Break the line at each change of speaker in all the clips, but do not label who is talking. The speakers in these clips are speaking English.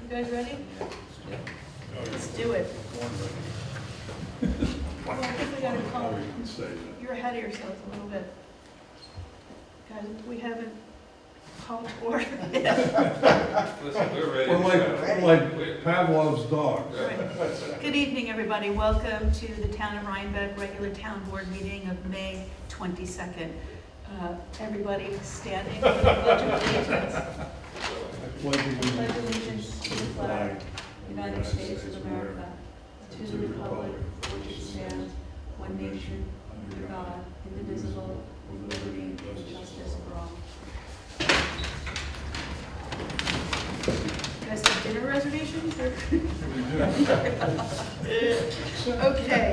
You guys ready? Let's do it. Well, I think we gotta call it. You're ahead of yourselves a little bit. Guys, we haven't called to order yet.
Listen, we're ready.
We're like Pavlov's dog.
Right. Good evening, everybody. Welcome to the Town of Rhinebeck regular town board meeting of May 22nd. Everybody standing for the Pledge of Allegiance. Pledge allegiance to the flag, United States of America, to the republic for which it stands, one nation, under God, indivisible, with liberty and justice for all. You guys have dinner reservations? Okay.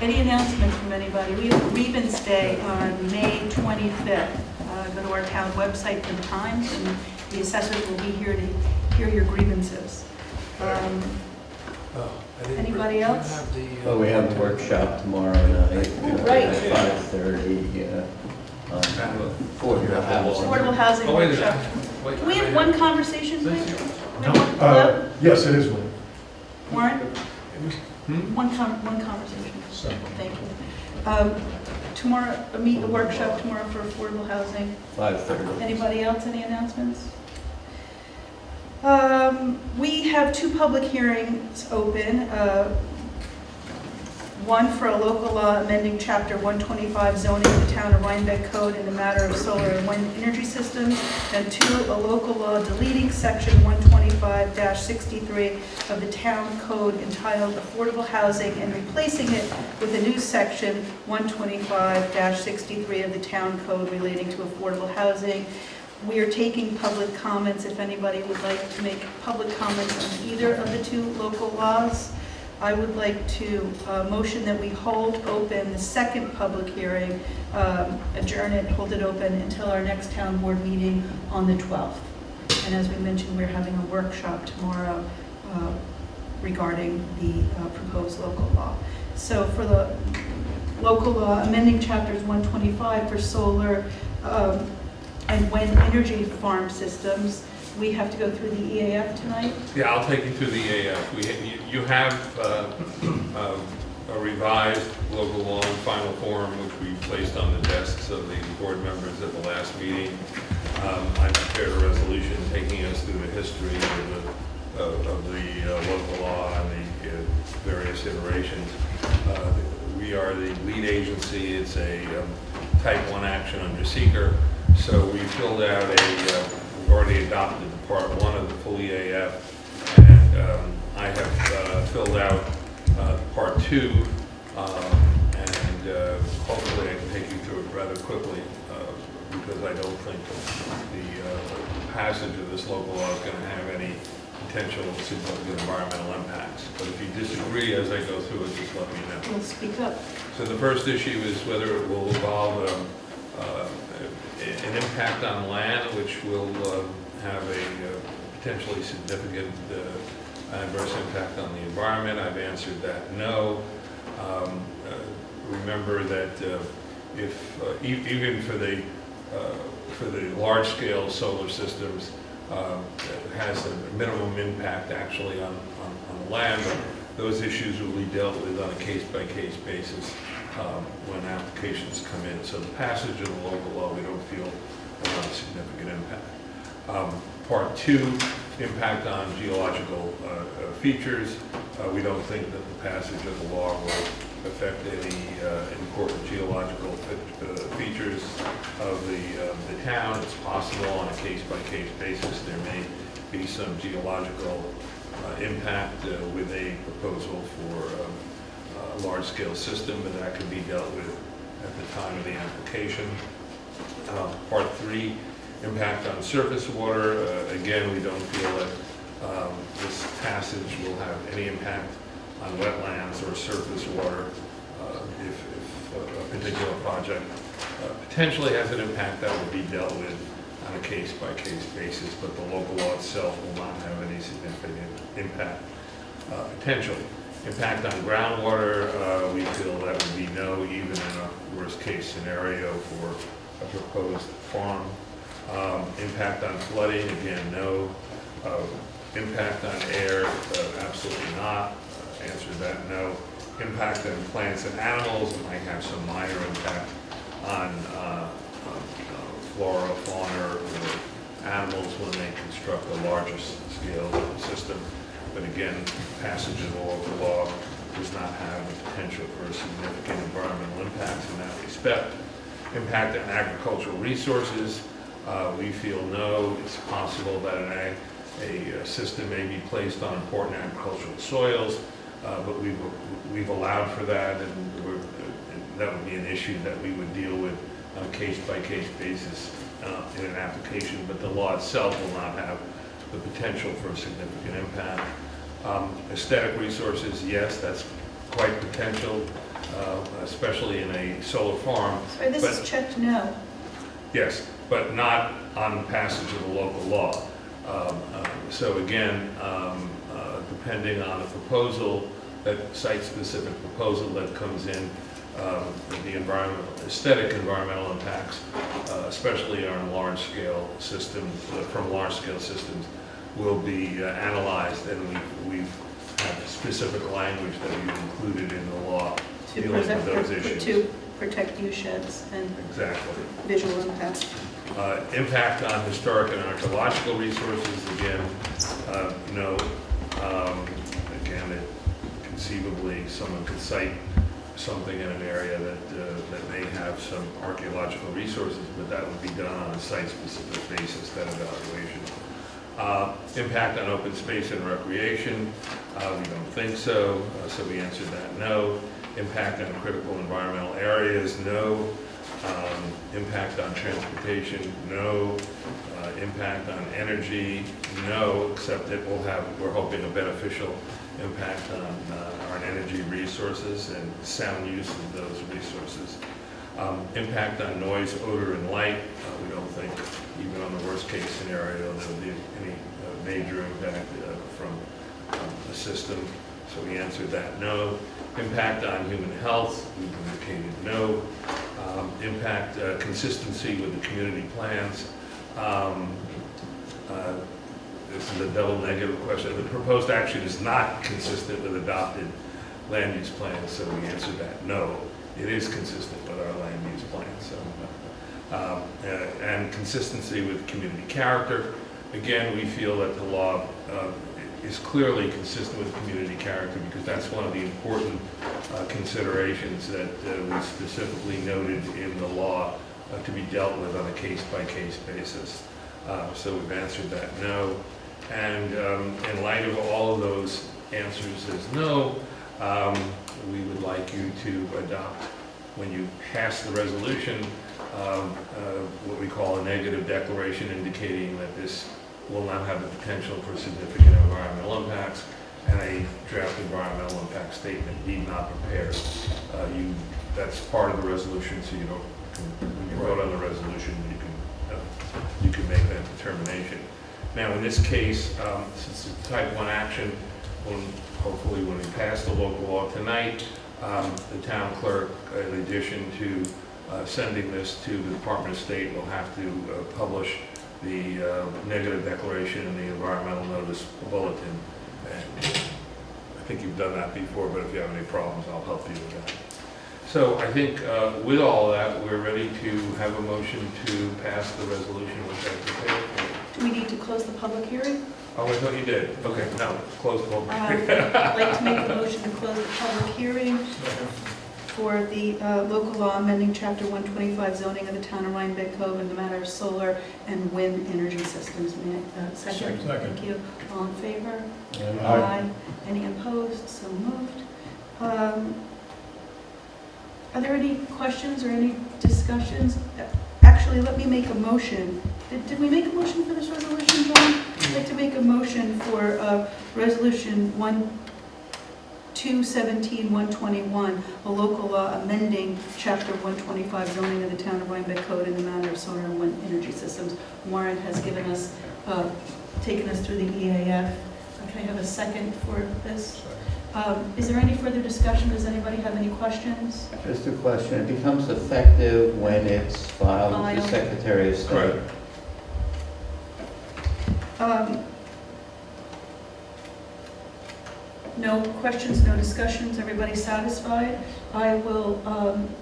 Any announcements from anybody? We have Grievance Day on May 25th. Go to our town website for the times, and the assessors will be here to hear your grievances. Anybody else?
Well, we have a workshop tomorrow night.
Right.
At 5:30 on affordable housing.
Affordable housing
Oh, wait a
workshop.
minute. Wait,
Can we have one conversation, please?
No. Yes, it is one.
Warren? One conversation. Thank you. Tomorrow, a workshop tomorrow for affordable housing.
5:30.
Anybody else, any announcements? We have two public hearings open. One for a local law amending Chapter 125 zoning of the Town of Rhinebeck Code in the matter of solar and wind energy systems, and two, a local law deleting Section 125-63 of the Town Code entitled Affordable Housing and replacing it with a new Section 125-63 of the Town Code relating to affordable housing. We are taking public comments if anybody would like to make public comments on either of the two local laws. I would like to motion that we hold open the second public hearing, adjourn it, hold it open until our next town board meeting on the 12th. And as we mentioned, we're having a workshop tomorrow regarding the proposed local law. So for the local law, amending chapters 125 for solar and wind energy farm systems, we have to go through the EAF tonight.
Yeah, I'll take you through the EAF. You have a revised local law in final form, which we placed on the desks of the board members at the last meeting. I prepared a resolution taking us through the history of the local law and the various iterations. We are the lead agency. It's a type 1 action under seeker. So we filled out we've already adopted part 1 of the full EAF, and I have filled out part 2, and hopefully I can take you through it rather quickly, because I don't think the passage of this local law is going to have any potential significant environmental impacts. But if you disagree as I go through it, just let me know.
We'll speak up.
So the first issue is whether it will involve an impact on land, which will have a potentially significant adverse impact on the environment. I've answered that no. Remember that if even for the large-scale solar systems, it has a minimum impact actually on the land, but those issues will be dealt with on a case-by-case basis when applications come in. So the passage of the local law, we don't feel will have a significant impact. Part 2, impact on geological features. We don't think that the passage of the law will affect any important geological features of the town. It's possible on a case-by-case basis there may be some geological impact with a proposal for a large-scale system, but that can be dealt with at the time of the application. Part 3, impact on surface water. Again, we don't feel that this passage will have any impact on wetlands or surface water. If a particular project potentially has an impact, that will be dealt with on a case-by-case basis, but the local law itself will not have any significant impact potentially. Impact on groundwater, we feel that would be no, even in a worst-case scenario for a proposed farm. Impact on flooding, again, no. Impact on air, absolutely not. Answer that, no. Impact on plants and animals, it might have some minor impact on flora, fauna, or animals when they construct a larger scale system. But again, passage of the local law does not have the potential for significant environmental impacts in that respect. Impact on agricultural resources, we feel no. It's possible that a system may be placed on important agricultural soils, but we've allowed for that, and that would be an issue that we would deal with on a case-by-case basis in an application, but the law itself will not have the potential for a significant impact. Aesthetic resources, yes, that's quite potential, especially in a solar farm.
Sorry, this is checked no.
Yes, but not on passage of the local law. So again, depending on the proposal, that site-specific proposal that comes in, the aesthetic environmental impacts, especially on large-scale systems, from large-scale systems, will be analyzed, and we've have specific language that we've included in the law dealing with those issues.
To protect view sheds and
Exactly.
visual impact.
Impact on historic and archaeological resources, again, no. Again, conceivably, someone could cite something in an area that may have some archaeological resources, but that would be done on a site-specific basis, that evaluation. Impact on open space and recreation, we don't think so, so we answered that no. Impact on critical environmental areas, no. Impact on transportation, no. Impact on energy, no, except it will have, we're hoping, a beneficial impact on our energy resources and sound use of those resources. Impact on noise, odor, and light, we don't think, even on the worst case scenario, there will be any major impact from the system, so we answered that no. Impact on human health, we've indicated no. Impact consistency with the community plans. This is a double negative question. The proposed action is not consistent with adopted land use plans, so we answered that no. It is consistent with our land use plan. So, and consistency with community character. Again, we feel that the law is clearly consistent with community character because that's one of the important considerations that we specifically noted in the law to be dealt with on a case-by-case basis. So we've answered that no. And in light of all of those answers as no, we would like you to adopt, when you pass the resolution, what we call a negative declaration indicating that this will not have the potential for significant environmental impacts, and a draft environmental impact statement need not prepare. That's part of the resolution, so you don't, when you vote on the resolution, you can make that determination. Now, in this case, since it's a type 1 action, hopefully when we pass the local law tonight, the town clerk, in addition to sending this to the Department of State, will have to publish the negative declaration in the environmental notice bulletin. And I think you've done that before, but if you have any problems, I'll help you with that. So I think with all that, we're ready to have a motion to pass the resolution which I prepared.
Do we need to close the public hearing?
Oh, I thought you did. Okay, no, close the public hearing.
I'd like to make a motion to close the public hearing for the local law amending Chapter 125 zoning of the town of Rhinebeck Cove in the matter of solar and wind energy systems. May I, second?
Second.
Thank you. All in favor?
Aye.
Any opposed? So moved. Are there any questions or any discussions? Actually, let me make a motion. Did we make a motion for this resolution, John? I'd like to make a motion for Resolution 217-121, a local law amending Chapter 125 zoning of the town of Rhinebeck Code in the matter of solar and wind energy systems. Warren has given us, taken us through the EAF. Can I have a second for this? Is there any further discussion? Does anybody have any questions?
Just a question, it becomes effective when it's filed with the
Filed.
Secretary of State.
Correct.
No questions, no discussions, everybody satisfied? I will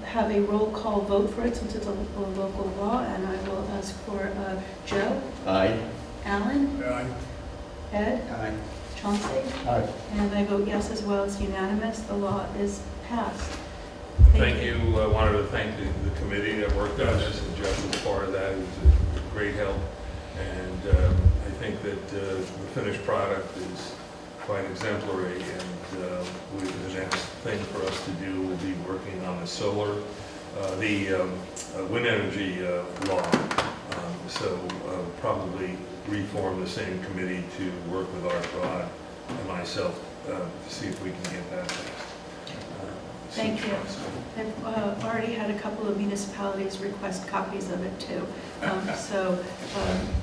have a roll call vote for it since it's a local law, and I will ask for Joe,
Aye.
Alan, Ed,
Aye.
Chauncey,
Aye.
and I vote yes as well. It's unanimous. The law is passed.
Thank you. I wanted to thank the committee that worked on this, and Jeff was part of that. It was a great help. And I think that the finished product is quite exemplary, and the next thing for us to do will be working on the solar, the wind energy law. So probably reform the same committee to work with Art Rod and myself to see if we can get that passed.
Thank you. I've already had a couple of municipalities request copies of it too. So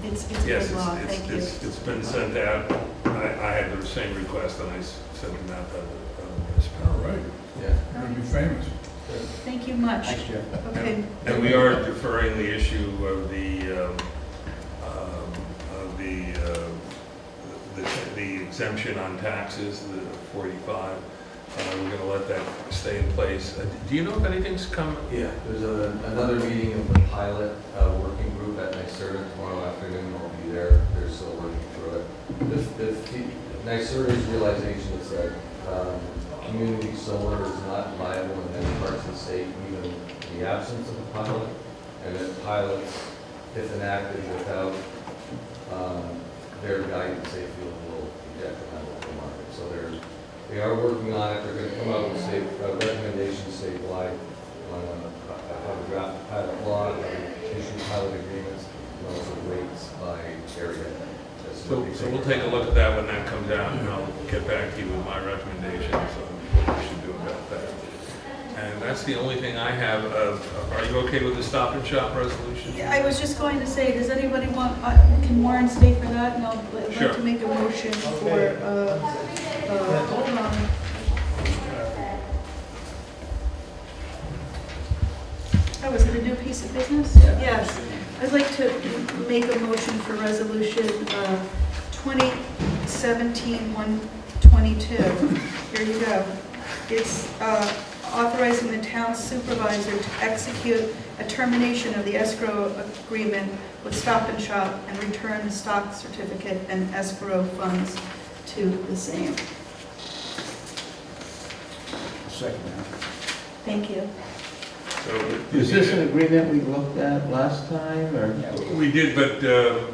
it's a
Yes,
good law. Thank you.
it's been sent out. I had the same request, and I sent it out to the
All
municipality.
right,
Yeah.
gonna be famous.
Thank you much.
Thanks, Jeff.
Okay.
And we are deferring the issue of the exemption on taxes, the 45. We're going to let that stay in place. Do you know if anything's come?
Yeah, there's another meeting of the pilot working group at NYSERDA tomorrow afternoon. I'll be there. They're still working through it. NYSERDA's realization is that community solar is not viable in many parts of the state, even in the absence of a pilot. And that pilots, if enacted without their guidance, they feel will be detrimental to the market. So they are working on it. They're going to come out with recommendations statewide on how to draft a pilot law, how to issue pilot agreements, and also rates by area.
So we'll take a look at that when that comes out, and I'll get back to you with my recommendations on what we should do about that. And that's the only thing I have. Are you okay with the Stop and Shop resolution?
Yeah, I was just going to say, does anybody want, can Warren stay for that? And I'd like
Sure.
to make a motion for, hold on. Oh, is it a new piece of business?
Yeah.
Yes. I'd like to make a motion for resolution 2017-122. Here you go. It's authorizing the town supervisor to execute a termination of the escrow agreement with Stop and Shop and return the stock certificate and escrow funds to the same.
Second.
Thank you.
So
Is this an agreement we looked at last time, or?
We did, but
The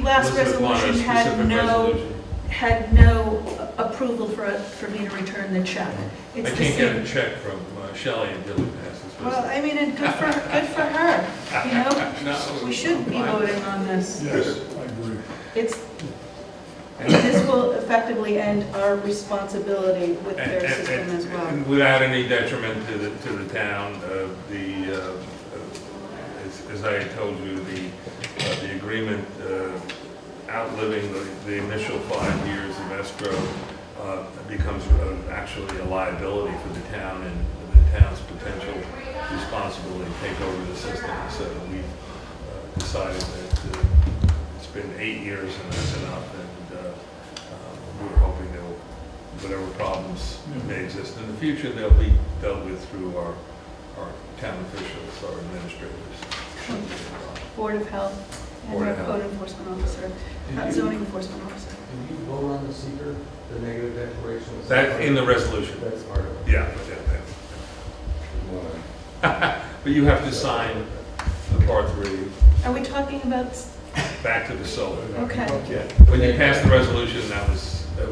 last
Elizabeth wanted a
resolution
specific resolution.
had no approval for me to return the check.
I
It's the
can't get
same.
a check from Shelley until it passes.
Well, I mean, and good for her, you know?
No,
We should be
fine.
voting on this.
Yes, I agree.
This will effectively end our responsibility with their system as well.
And without any detriment to the town, as I had told you, the agreement outliving the initial 5 years of escrow becomes actually a liability for the town and the town's potential responsibility to take over the system. So we've decided that it's been 8 years and that's enough. We're hoping that whatever problems may exist in the future, they'll be dealt with through our town officials, our administrators.
Board of Health and
Board
our
of Health.
code enforcement officer, zoning enforcement officer.
Did you vote on the seeker, the negative declaration?
That's in the resolution.
That's part of it.
Yeah.
You wanna-
But you have to sign the part 3,
Are we talking about,
back to the solar.
okay.
When you passed the resolution, that was the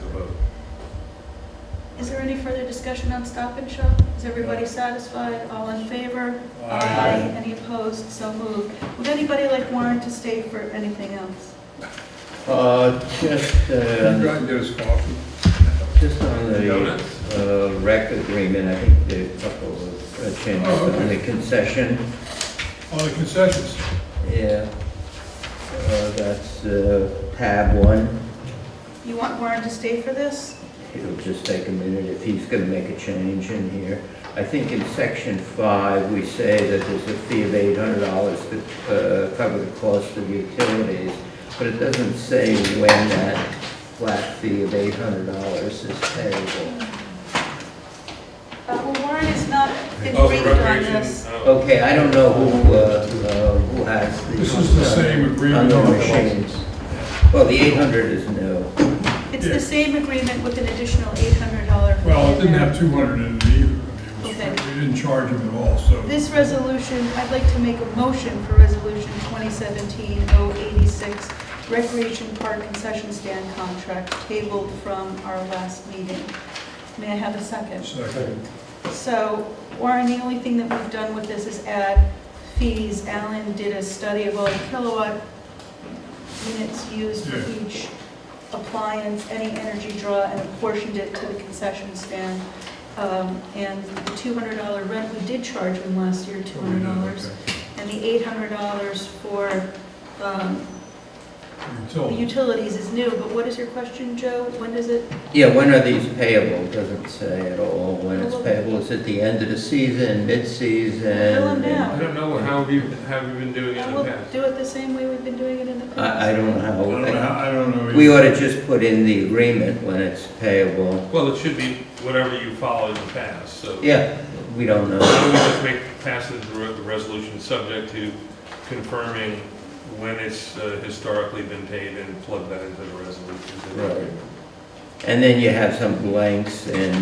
vote.
Is there any further discussion on Stop and Shop? Is everybody satisfied? All in favor?
Aye.
Any opposed? So moved. Would anybody like Warren to stay for anything else?
Just,
You got this coffee.
just on the rec agreement, I think there are a couple of changes
Oh, okay.
on the concession.
Oh, the concessions.
Yeah, that's tab 1.
You want Warren to stay for this?
It'll just take a minute if he's going to make a change in here. I think in section 5, we say that there's a fee of $800 to cover the cost of utilities. But it doesn't say when that flat fee of $800 is payable.
Well, Warren is not been
Oh,
briefed on
recreation,
this.
Okay, I don't know who has the.
This is the same agreement
on
on
the
the
machines. Well, the 800 is new.
It's
Yeah.
the same agreement with an additional $800 fee.
Well, it
in
didn't
there.
have 200 in it either. I mean,
Okay.
we didn't charge him at all, so.
This resolution, I'd like to make a motion for Resolution 2017-086, Recreation Park Concession Stand Contract, tabled from our last meeting. May I have a second?
Second.
So, Warren, the only thing that we've done with this is add fees. Alan did a study of all the kilowatt units used for
Yeah.
each appliance, any energy draw, and apportioned it to the concession stand. And the $200 rent, we did charge him last year, $200. And the $800 for the
Utility.
utilities is new, but what is your question, Joe? When does it?
Yeah, when are these payable? It doesn't say at all when it's payable. Is it the end of the season, mid-season?
Bill them now.
I don't know, how have you been doing it in
We'll
the past?
do it the same way we've been doing it in the past.
I don't know
I don't know.
We ought to just put in the agreement when it's payable.
Well, it should be whatever you followed in the past, so.
Yeah, we don't
Why
know.
don't we just pass the resolution subject to confirming when it's historically been paid and plug that into the resolution.
Right. And then you have some blanks in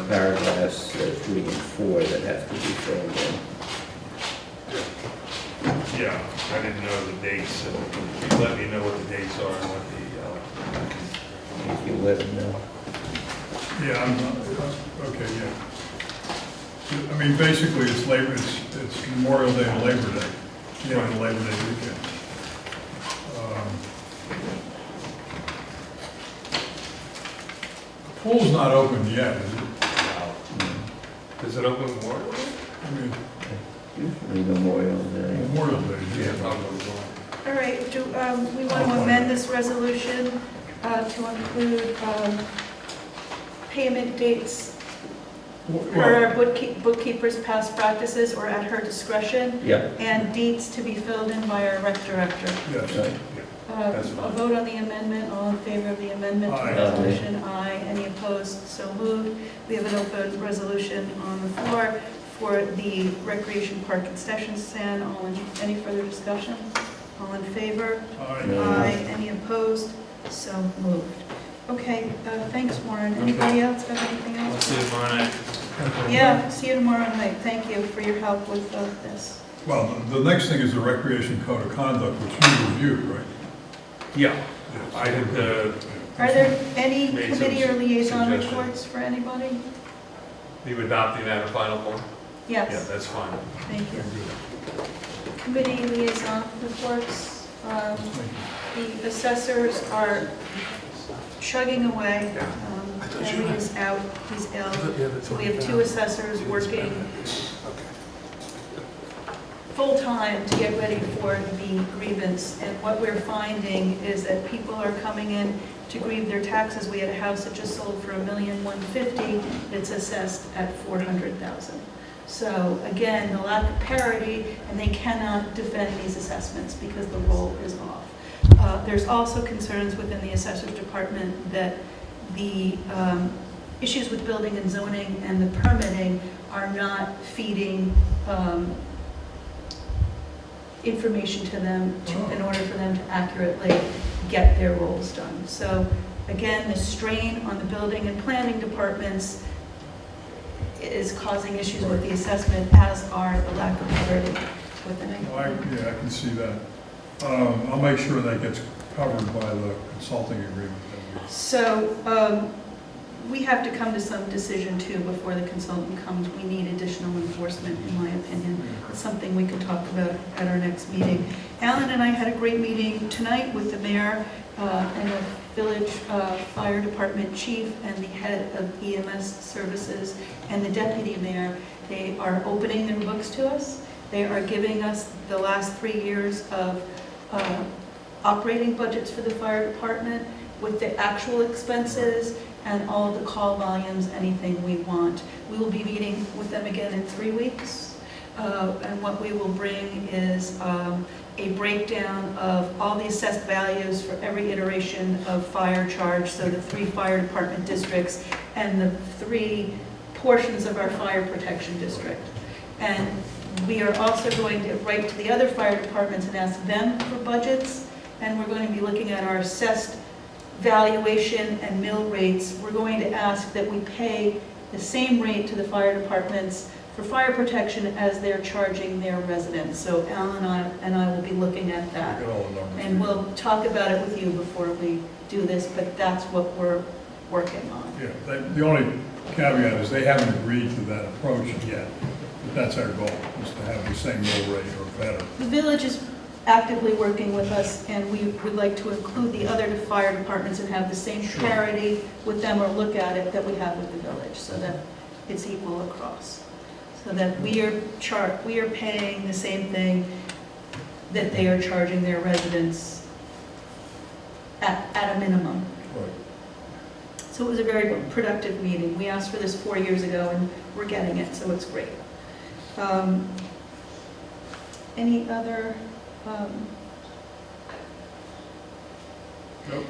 paragraphs 3 and 4 that have to be filled in.
Yeah, I didn't know the dates, and you let me know what the dates are and what
If you let them know.
Yeah, I'm not, okay, yeah. I mean, basically, it's Memorial Day and Labor Day, the end of Labor Day weekend. The pool's not open yet, is it?
Does it open Memorial Day?
I mean,
Usually Memorial Day.
Memorial Day,
Yeah,
yeah.
probably.
All right, we want to amend this resolution to include payment dates per
Well,
our bookkeeper's past practices or at her discretion,
Yeah,
and dates to be filled in by our rec director.
yes.
right.
That's
A
fine.
vote on the amendment, all in favor of the amendment to
Aye.
the resolution? Aye. Any opposed? So moved. We have an open resolution on the floor for the recreation park concession stand. Any further discussion? All in favor?
Aye.
No.
Aye. Any opposed? So moved. Okay, thanks, Warren. Anybody else have anything
I'll
else?
see you tomorrow night.
Yeah, see you tomorrow night. Thank you for your help with this.
Well, the next thing is the Recreation Code of Conduct, which you reviewed, right?
Yeah, I had,
Are there any
Made some
committee or liaison
suggestions.
reports for anybody?
you adopting that in final form? Yeah,
Yes,
that's fine.
thank you. Committee liaison reports. The assessors are chugging away. Ellie is out, he's ill. So we have 2 assessors working full-time to get ready for the grievance. And what we're finding is that people are coming in to grieve their taxes. We had a house that just sold for $1,150,000. It's assessed at $400,000. So again, the lack of parity, and they cannot defend these assessments because the roll is off. There's also concerns within the assessor's department that the issues with building and zoning and the permitting are not feeding information to them in order for them to accurately get their roles done. So again, the strain on the building and planning departments is causing issues with the assessment, as are the lack of parity within it.
Yeah, I can see that. I'll make sure that gets covered by the consulting agreement that
So we have to come to some decision too before the consultant comes. We need additional enforcement, in my opinion. It's something we could talk about at our next meeting. Alan and I had a great meeting tonight with the mayor and the village fire department chief and the head of EMS services and the deputy mayor. They are opening their books to us. They are giving us the last 3 years of operating budgets for the fire department with the actual expenses and all of the call volumes, anything we want. We will be meeting with them again in 3 weeks. And what we will bring is a breakdown of all the assessed values for every iteration of fire charge, so the 3 fire department districts and the 3 portions of our fire protection district. And we are also going to write to the other fire departments and ask them for budgets, and we're going to be looking at our assessed valuation and mill rates. We're going to ask that we pay the same rate to the fire departments for fire protection as they're charging their residents. So Alan and I will be looking at that.
Get all the numbers.
And we'll talk about it with you before we do this, but that's what we're working on.
Yeah, the only caveat is they haven't agreed to that approach yet. But that's our goal, is to have the same mill rate or better.
The village is actively working with us, and we would like to include the other fire departments and have the same parity with them, or look at it, that we have with the village, so that it's equal across. So that we are paying the same thing that they are charging their residents at a minimum.
Right.
So it was a very productive meeting. We asked for this 4 years ago, and we're getting it, so it's great. Any other?
Nope.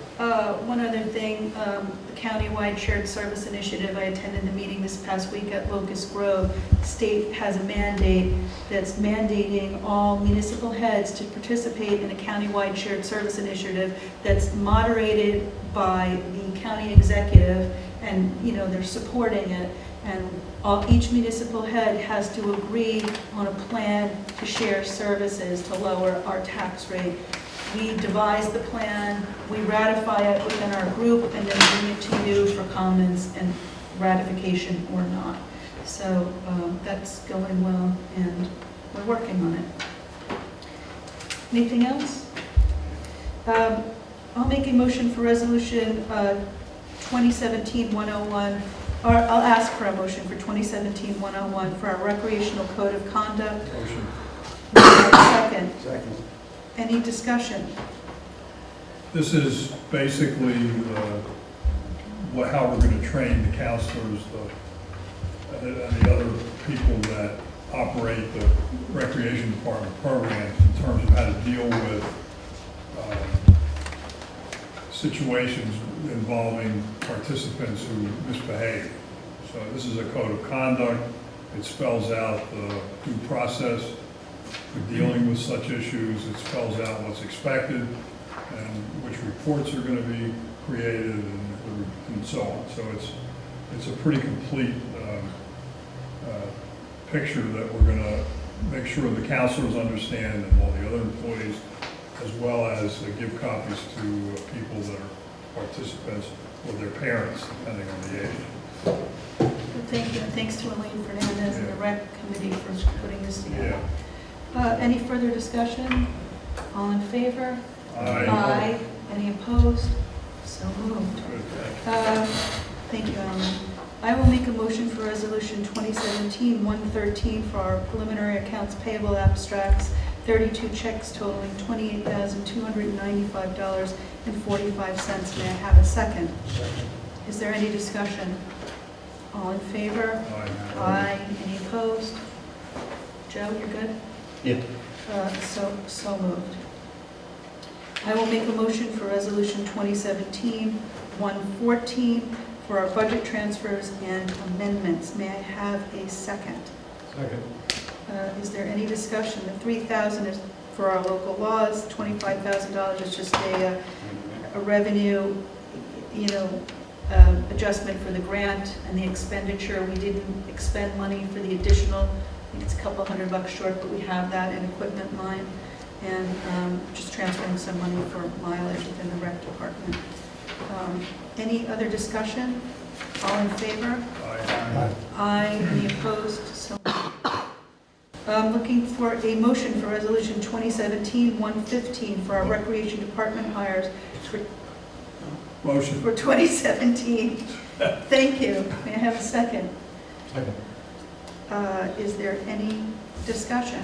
One other thing, the countywide shared service initiative, I attended the meeting this past week at Locust Grove. The state has a mandate that's mandating all municipal heads to participate in a countywide shared service initiative that's moderated by the county executive, and they're supporting it. And each municipal head has to agree on a plan to share services to lower our tax rate. We devise the plan, we ratify it within our group, and then bring it to you for comments and ratification or not. So that's going well, and we're working on it. Anything else? I'll make a motion for resolution 2017-101, or I'll ask for a motion for 2017-101 for our recreational code of conduct.
Motion.
Second.
Second.
Any discussion?
This is basically how we're going to train the counselors and the other people that operate the recreation department programs in terms of how to deal with situations involving participants who misbehave. So this is a code of conduct. It spells out the due process for dealing with such issues. It spells out what's expected and which reports are going to be created and so on. So it's a pretty complete picture that we're going to make sure the counselors understand, and all the other employees, as well as give copies to people that are participants or their parents, depending on the age.
Thank you, and thanks to Elaine Fernandez and the rec committee for putting this together.
Yeah.
Any further discussion? All in favor?
Aye.
Any opposed? So moved.
Good, thank you.
Thank you, Alan. I will make a motion for resolution 2017-113 for our preliminary accounts payable abstracts, 32 checks totaling $28,295.45. May I have a second?
Second.
Is there any discussion? All in favor?
Aye.
Aye. Any opposed? Joe, you're good?
Yeah.
So moved. I will make a motion for resolution 2017-114 for our budget transfers and amendments. May I have a second?
Second.
Is there any discussion? The $3,000 is for our local laws, $25,000 is just a revenue, adjustment for the grant and the expenditure. We didn't expend money for the additional, I think it's a couple $100 short, but we have that in equipment line, and just transferring some money for mileage within the rec department. Any other discussion? All in favor?
Aye.
Aye. Any opposed? So looking for a motion for resolution 2017-115 for our recreation department hires
Motion.
for 2017. Thank you. May I have a second?
Second.
Is there any discussion?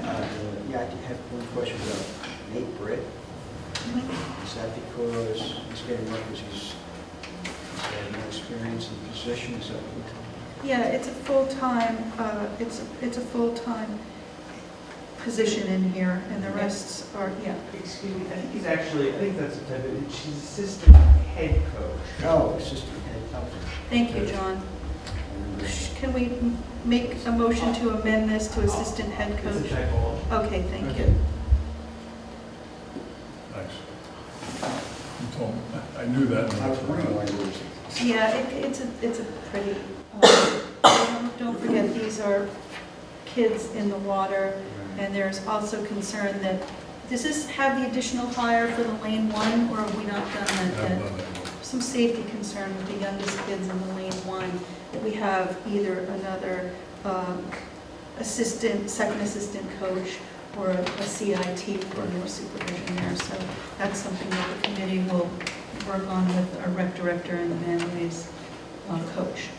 Yeah, I do have one question about Nate Britt. Is that because he's getting work because he's had more experience in the position? Is that what you're telling me?
Yeah, it's a full-time, it's a full-time. position in here, and the rest are, yeah.
Excuse me, I think that's a type of, she's assistant head coach.
Oh, assistant head, okay.
Thank you, John. Can we make a motion to amend this to assistant head
It's
coach?
a typo.
Okay, thank
Okay.
you.
Thanks. You told me, I knew that. and
I was wondering why
forgot.
you were.
Yeah, it's a pretty, don't forget, these are kids in the water, and there's also concern that, does this have the additional hire for the lane one, or have we not done that
I
yet?
haven't done that one.
Some safety concern with the youngest kids in the lane one, that we have either another second assistant coach, or a CIT for more supervision there. So that's something that the committee will work on with our rec director and the Manways coach.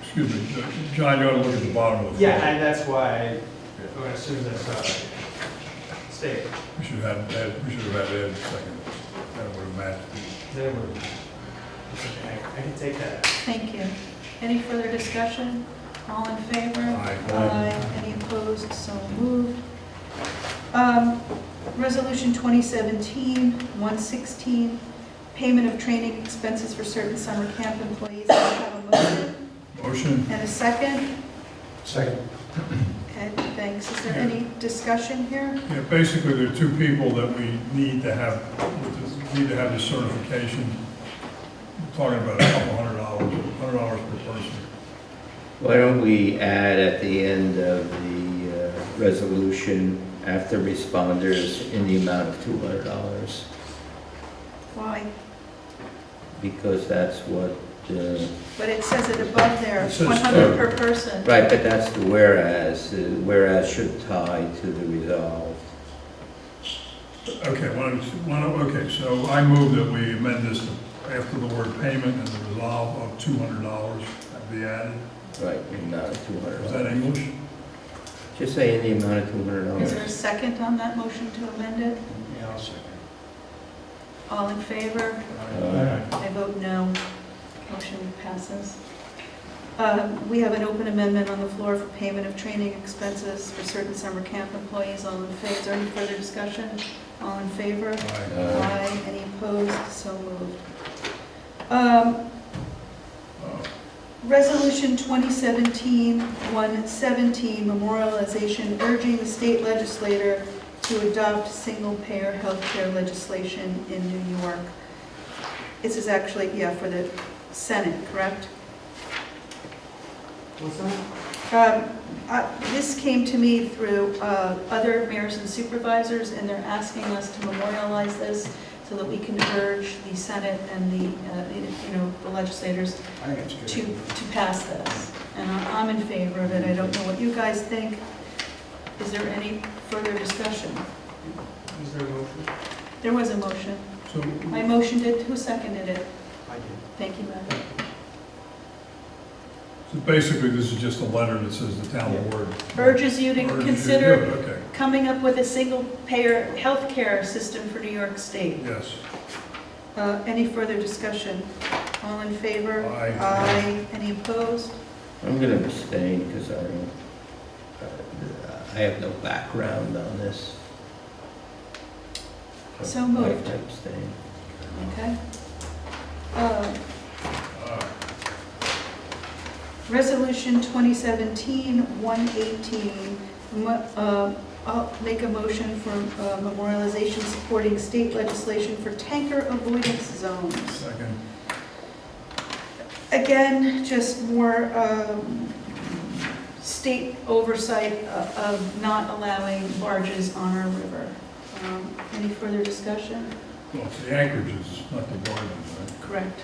Excuse me, John, you ought to look at the bottom of the.
Yeah,
form.
and that's why I assume that's state.
We should have Ed a second. That would have matched.
They were, okay, I can take that out.
Thank you. Any further discussion? All in favor?
Aye.
Any opposed? So moved. Resolution 2017-116, payment of training expenses for certain summer camp employees. I have a motion
Motion?
and a second.
Second.
Okay, thanks. Is there any discussion here?
Yeah, basically, there are two people that we need to have the certification. We're talking about a couple $100 per person.
Why don't we add at the end of the resolution, after responders, in the amount of $200?
Why?
Because that's what,
But it says it above there,
It says-
100 per person.
right, but that's the whereas. The whereas should tie to the resolved.
Okay, okay, so I move that we amend this to, after the word payment and the resolve of $200 be added.
Right, in the amount of
Is that
$200.
English?
Just say in the amount of
Is there a
$200.
second on that motion to amend it?
Yeah, I'll second.
All in favor? I vote no. Motion passes. We have an open amendment on the floor for payment of training expenses for certain summer camp employees. All in favor? Is there any further discussion? All in favor?
Aye.
Aye. Any opposed? So moved. Resolution 2017-117, memorialization urging the state legislator to adopt single-payer health care legislation in New York. This is actually, for the Senate, correct?
What's that?
This came to me through other mayors and supervisors, and they're asking us to memorialize this so that we can urge the Senate and the legislators
I think it's good.
to pass this. And I'm in favor of it. I don't know what you guys think. Is there any further discussion?
Is there a motion?
There was a motion.
So,
I motioned it. Who seconded it?
I did.
Thank you, Madam.
so basically, this is just a letter that says the town board.
Urges you to
urges you do
consider
it. Okay,
coming up with a single-payer healthcare system for New York State.
yes.
Any further discussion? All in favor?
Aye.
Aye. Any opposed?
I'm going to abstain because I have no background on this.
So moved.
I abstain.
Okay.
Aye.
Resolution 2017-118, I'll make a motion for memorialization supporting state legislation for tanker avoidance zones.
Second.
Again, just more state oversight of not allowing barges on our river. Any further discussion?
Well, it's the anchorages, not the gardens, right?
Correct.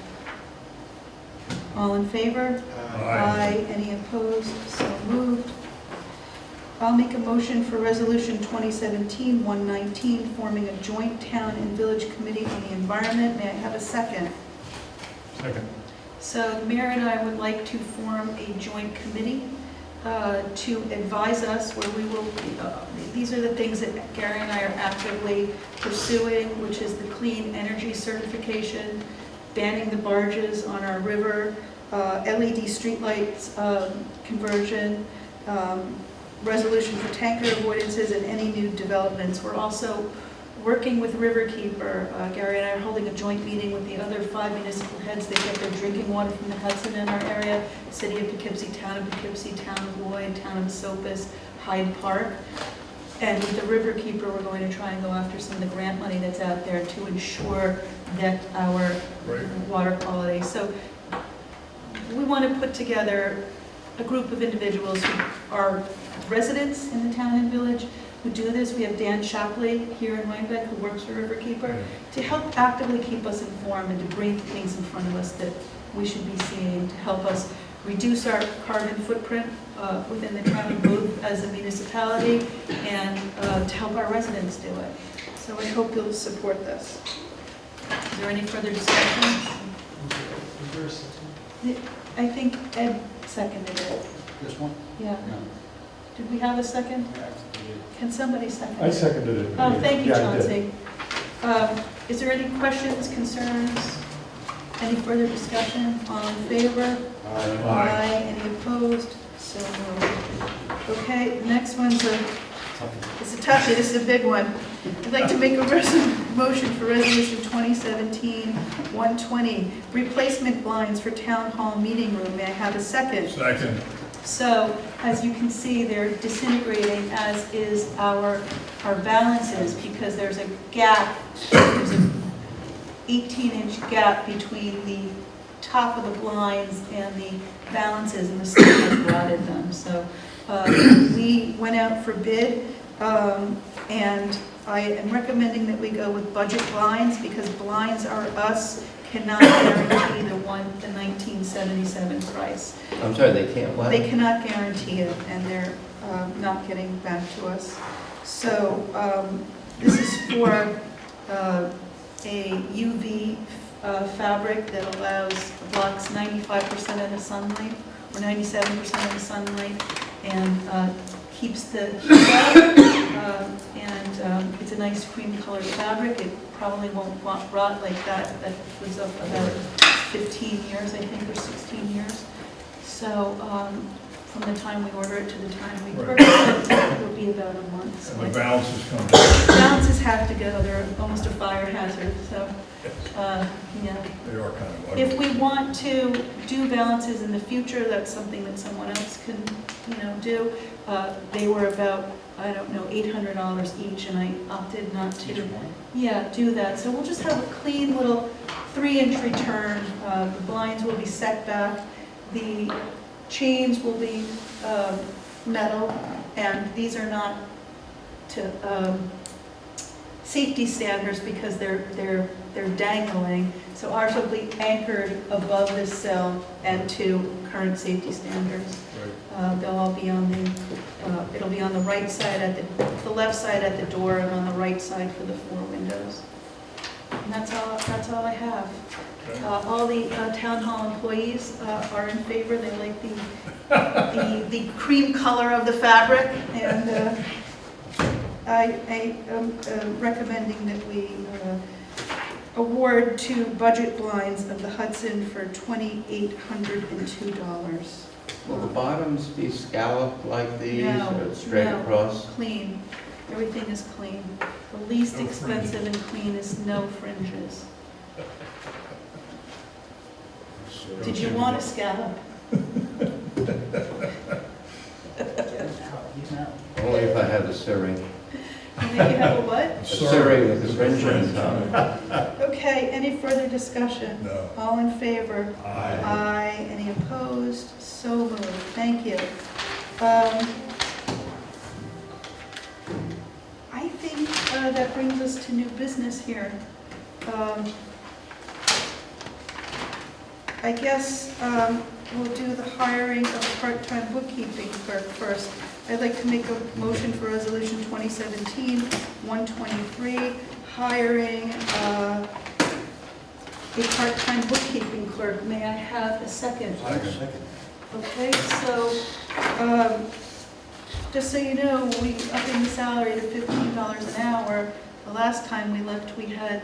All in favor?
Aye.
Any opposed? So moved. I'll make a motion for Resolution 2017-119, forming a joint town and village committee on the environment. May I have a second?
Second.
So the mayor and I would like to form a joint committee to advise us where we will, these are the things that Gary and I are actively pursuing, which is the clean energy certification, banning the barges on our river, LED streetlights conversion, resolution for tanker avoidances and any new developments. We're also working with Riverkeeper. Gary and I are holding a joint meeting with the other 5 municipal heads. They get their drinking water from the Hudson in our area, City of Poughkeepsie, Town of Poughkeepsie, Town of Lloyd, Town of Esopus, Hyde Park. And with the Riverkeeper, we're going to try and go after some of the grant money that's out there to ensure that our water quality. So we want to put together a group of individuals who are residents in the town and village who do this. We have Dan Shapley here in Rhinebeck who works for Riverkeeper to help actively keep us informed and to bring things in front of us that we should be seeing to help us reduce our carbon footprint within the town, both as a municipality and to help our residents do it. So I hope you'll support this. Is there any further discussion? I think Ed seconded it.
This one?
Yeah.
No.
Did we have a second? Can somebody second it?
I seconded it.
Oh, thank you,
Yeah, I did.
Chauncey. Is there any questions, concerns? Any further discussion? All in favor?
Aye.
Any opposed? So moved. Okay, next one's it's a toughie, this is a big one. I'd like to make a motion for Resolution 2017-120, replacement blinds for Town Hall meeting room. May I have a second?
Second.
So, as you can see, they're disintegrating, as is our balances, because there's a gap, there's an 18-inch gap between the top of the blinds and the balances, and the sun has rotted them. So we went out for bid, and I am recommending that we go with budget blinds, because blinds are us, cannot guarantee the 1977 price.
I'm sorry, they can't what?
They cannot guarantee it, and they're not getting back to us. So this is for a UV fabric that blocks 95% of the sunlight, or 97% of the sunlight, and keeps the heat out. And it's a nice cream-colored fabric. It probably won't rot like that. That was up about 15 years, I think, or 16 years. So from the time we order it to the time we purchase it, it will be about a month. So
And the balances come down.
balances have to go. They're almost a fire hazard. So, yeah.
They are kind of ugly.
If we want to do balances in the future, that's something that someone else can, do. They were about, I don't know, $800 each, and I opted not to. Do that. So we'll just have a clean little 3-inch return. The blinds will be set back. The chains will be metal, and these are not to safety standards because they're dangling. So ours will be anchored above this cell and to current safety standards. They'll all be on the it'll be on the right side the left side at the door, and on the right side for the 4 windows. And that's all I have. All the town hall employees are in favor. They like the cream color of the fabric, and I am recommending that we award 2 budget blinds of the Hudson for $2,802.
Will the bottoms be scalloped like these, or straight
No,
across?
Clean. Everything is clean. The least
No
expensive and clean is no fringes. Did you want a scallop?
Only if I have the sirring.
And then you have a what?
A sirring with the fringe on top.
Okay, any further discussion?
No.
All in favor?
Aye.
Aye. Any opposed? So moved. Thank you. I think that brings us to new business here. I guess we'll do the hiring of part-time bookkeeping clerk first. I'd like to make a motion for Resolution 2017-123, hiring a part-time bookkeeping clerk. May I have a second?
Second.
Okay, so just so you know, we upping the salary to $15 an hour. The last time we left, we had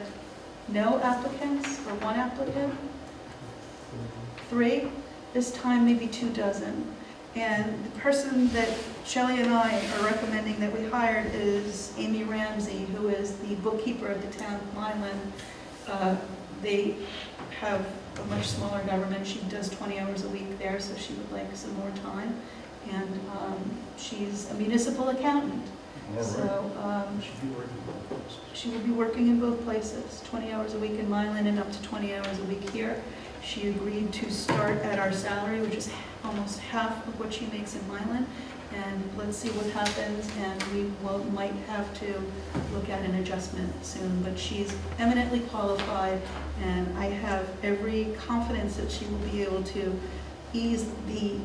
no applicants, or 1 applicant? 3. This time, maybe 2 dozen. And the person that Shelley and I are recommending that we hired is Amy Ramsey, who is the bookkeeper of the town of Mylan. They have a much smaller government. She does 20 hours a week there, so she would like some more time. And she's a municipal accountant.
All right.
So
Should be working both places.
she will be working in both places, 20 hours a week in Mylan and up to 20 hours a week here. She agreed to start at our salary, which is almost half of what she makes in Mylan. And let's see what happens, and we might have to look at an adjustment soon. But she's eminently qualified, and I have every confidence that she will be able to ease the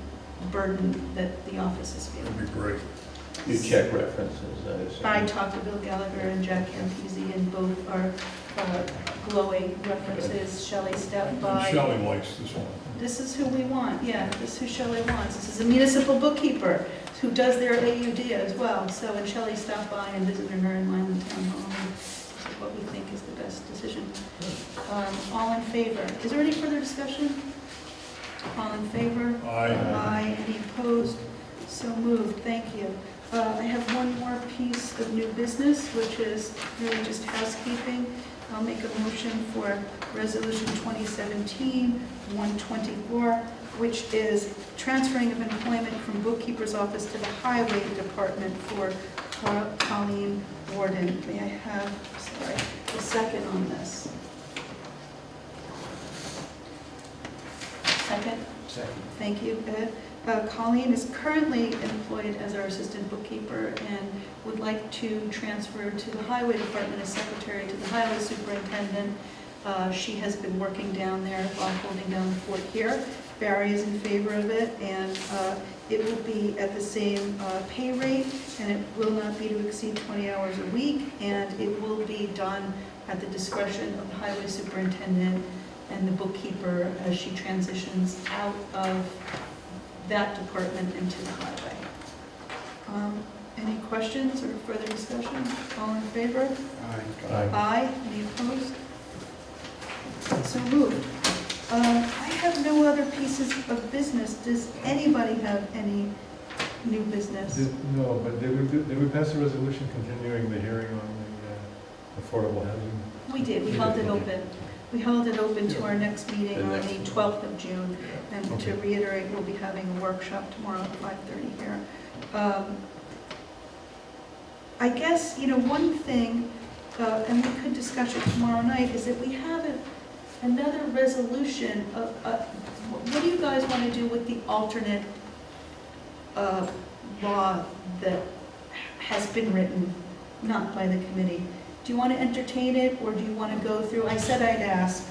burden that the office is feeling.
That'd be great.
You check references, I assume.
I talked to Bill Gallagher and Jack Campese, and both are glowing references. Shelley stopped
And
by.
Shelley likes this one.
This is who we want, yeah, this is who Shelley wants. This is a municipal bookkeeper who does their AUD as well. So, and Shelley stopped by and visited her in Mylan Town Hall. And this is what we think is the best decision. All in favor? Is there any further discussion? All in favor?
Aye.
Aye. Any opposed? So moved. Thank you. I have one more piece of new business, which is really just housekeeping. I'll make a motion for Resolution 2017-124, which is transferring of employment from bookkeeper's office to the highway department for Colleen Warden. May I have, a second on this? Second?
Second.
Thank you, Ed. Colleen is currently employed as our assistant bookkeeper and would like to transfer to the highway department as secretary to the highway superintendent. She has been working down there while holding down the fort here. Barry is in favor of it, and it will be at the same pay rate, and it will not be to exceed 20 hours a week, and it will be done at the discretion of the highway superintendent and the bookkeeper as she transitions out of that department into the highway. Any questions or further discussion? All in favor?
Aye.
Aye. Any opposed? So moved. I have no other pieces of business. Does anybody have any new business?
No, but did we pass a resolution continuing the hearing on the affordable housing?
We did. We held it open. We held it open to our next meeting
The
on
next
the
one.
12th of June. And to
Okay.
reiterate, we'll be having a workshop tomorrow at 5:30 here. I guess, one thing, and we could discuss it tomorrow night, is that we have another resolution of, what do you guys want to do with the alternate law that has been written, not by the committee? Do you want to entertain it, or do you want to go through? I said I'd ask.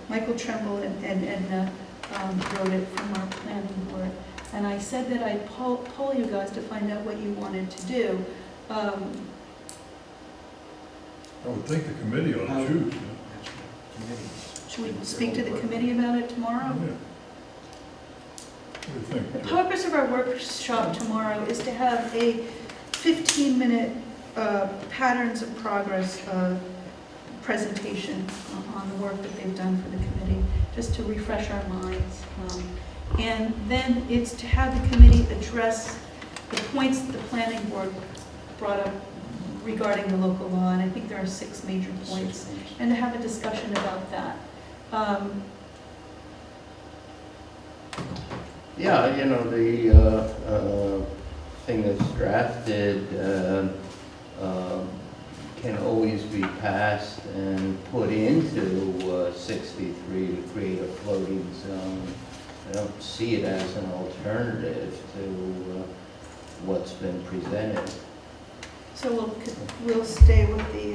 Michael Tremble and Edna wrote it from our planning board. And I said that I'd poll you guys to find out what you wanted to do.
I would think the committee ought to choose.
That's the committee.
Should we speak to the committee about it
Yeah.
tomorrow?
What do you think?
The purpose of our workshop tomorrow is to have a 15-minute patterns of progress presentation on the work that they've done for the committee, just to refresh our minds. And then it's to have the committee address the points that the planning board brought up regarding the local law, and I think there are 6 major points, and to have a discussion about that.
Yeah, the thing that's drafted can always be passed and put into 63 to create a floating zone. I don't see it as an alternative to what's been presented.
So we'll stay with the,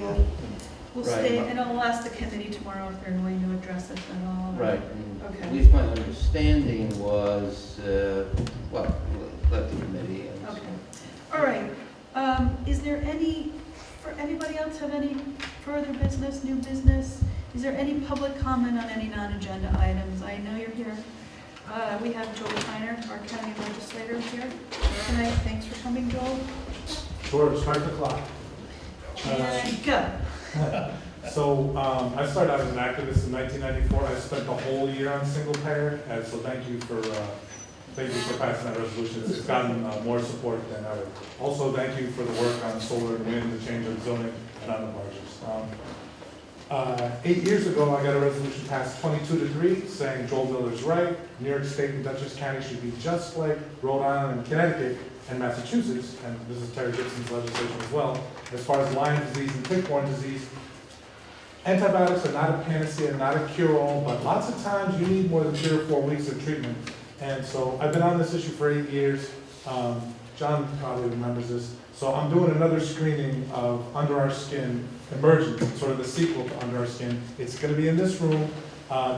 we'll
Right.
stay, and I'll ask the committee tomorrow if they're going to address it at all.
Right. and
Okay.
At least my understanding was, well, let the committee.
Okay, all right. Is there anybody else have any further business, new business? Is there any public comment on any non-agenda items? I know you're here. We have Joel Tyner, our county legislator here tonight. Thanks for coming, Joel.
Sure, start the clock.
And go.
So I started out as an activist in 1994. I spent the whole year on single payer, and so thank you for thank you for passing that resolution. It's gotten more support than ever. Also, thank you for the work on solar and wind, the change of zoning and on the barges. 8 years ago, I got a resolution passed 22-3 saying Joel Miller's right. New York State and Dutchess County should be just like Rhode Island and Connecticut and Massachusetts, and this is Terry Gibson's legislation as well. As far as Lyme disease and tick-borne disease, antibiotics are not a panacea, not a cure-all, but lots of times you need more than 3 or 4 weeks of treatment. And so I've been on this issue for 8 years. John probably remembers this. So I'm doing another screening of Under Our Skin Emergent, sort of the sequel to Under Our Skin. It's going to be in this room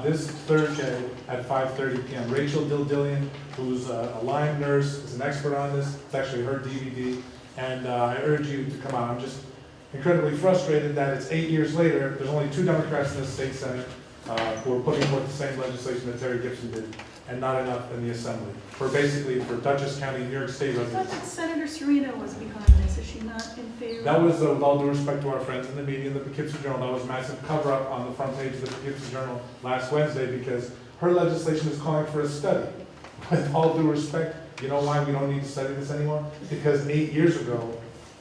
this Thursday at 5:30 p.m. Rachel Dildillian, who's a Lyme nurse, is an expert on this. It's actually her DVD. And I urge you to come out. I'm just incredibly frustrated that it's 8 years later. There's only 2 Democrats in the state Senate who are putting forth the same legislation that Terry Gibson did, and not enough in the Assembly for Dutchess County, New York State
I thought
residents.
that Senator Serena was behind this. Is she not in favor?
That was, with all due respect to our friends in the media and the Poughkeepsie Journal, that was a massive cover-up on the front page of the Poughkeepsie Journal last Wednesday because her legislation is calling for a study. With all due respect, you know why we don't need to study this anymore? Because 8 years ago,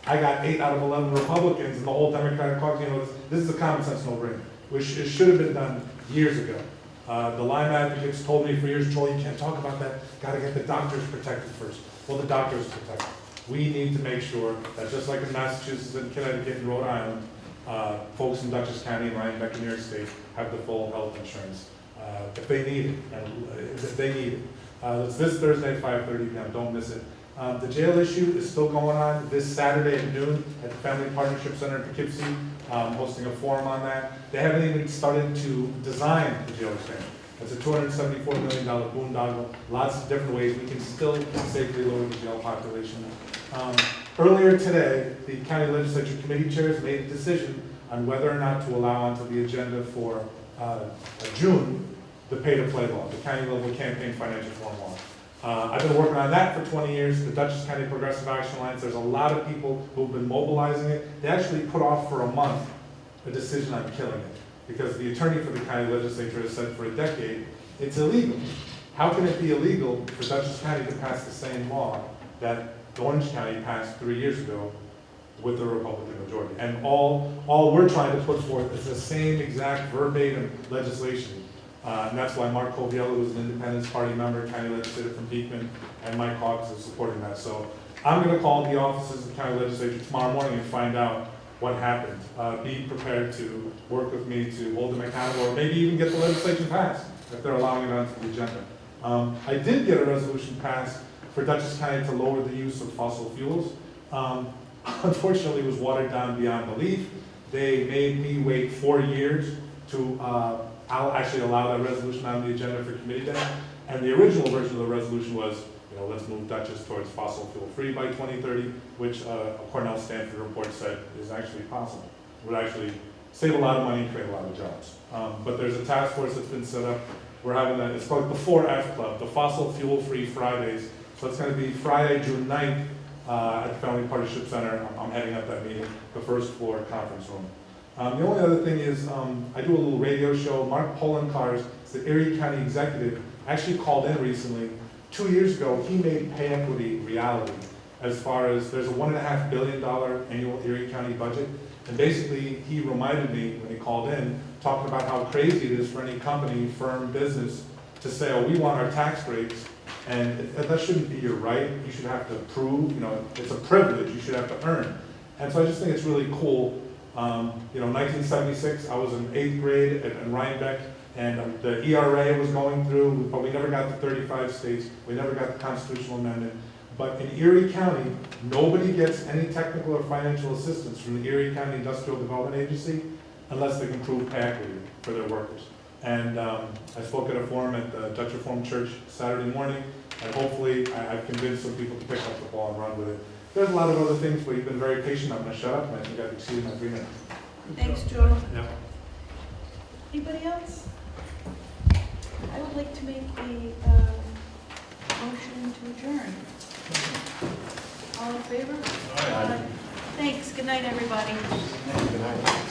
I got 8 out of 11 Republicans and the whole Democratic caucus, this is a common sense no-brainer, which it should have been done years ago. The Lyme advocates told me for years, Joel, you can't talk about that, gotta get the doctors protected first. Well, the doctors are protected. We need to make sure that just like in Massachusetts and Connecticut and Rhode Island, folks in Dutchess County and Rhinebeck and New York State have the full health insurance if they need it, and if they need it. It's this Thursday, 5:30 p.m., don't miss it. The jail issue is still going on this Saturday at noon at the Family Partnership Center in Poughkeepsie, hosting a forum on that. They haven't even started to design the jail expansion. It's a $274 million boondoggle, lots of different ways we can still safely lower the jail population. Earlier today, the county legislature committee chairs made a decision on whether or not to allow onto the agenda for June the pay-to-play law, the county level campaign financial reform law. I've been working on that for 20 years, the Dutchess County Progressive Action Alliance. There's a lot of people who've been mobilizing it. They actually put off for a month a decision on killing it because the attorney for the county legislature has said for a decade, it's illegal. How can it be illegal for Dutchess County to pass the same law that Orange County passed 3 years ago with the Republican majority? And all we're trying to put forth is the same exact verbatim legislation. And that's why Mark Coviello, who's an Independence Party member, county legislator from Beekman, and Mike Hawkes is supporting that. So I'm going to call the offices of the county legislature tomorrow morning and find out what happened. Be prepared to work with me to hold them accountable, or maybe even get the legislation passed if they're allowing it onto the agenda. I did get a resolution passed for Dutchess County to lower the use of fossil fuels. Unfortunately, it was watered down beyond belief. They made me wait 4 years to I'll actually allow that resolution on the agenda for committee day. And the original version of the resolution was, let's move Dutchess towards fossil fuel free by 2030, which a Cornell Stanford report said is actually possible. It would actually save a lot of money and create a lot of jobs. But there's a task force that's been set up. We're having it's called the 4F Club, the Fossil Fuel Free Fridays. So it's going to be Friday, June 9th at the Family Partnership Center. I'm heading up that meeting, the first floor conference room. The only other thing is I do a little radio show. Mark Polenkars, the Erie County executive, actually called in recently. 2 years ago, he made pay equity reality as far as there's a $1.5 billion annual Erie County budget. And basically, he reminded me when he called in, talking about how crazy it is for any company, firm, business to say, oh, we want our tax breaks. And that shouldn't be your right. You should have to prove, it's a privilege you should have to earn. And so I just think it's really cool. 1976, I was in 8th grade at Rhinebeck, and the ERA was going through, but we never got to 35 states. We never got the constitutional amendment. But in Erie County, nobody gets any technical or financial assistance from the Erie County Industrial Development Agency unless they can prove pay equity for their workers. And I spoke at a forum at the Dutch Reformed Church Saturday morning, and hopefully I've convinced some people to pick up the ball and run with it. There's a lot of other things, but you've been very patient. I'm going to shut up, and I think I've exceeded my 3 minutes.
Thanks, Joe.
Yeah.
Anybody else? I would like to make a motion to adjourn. All in favor? Aye. Thanks. Good night, everybody.
Good night.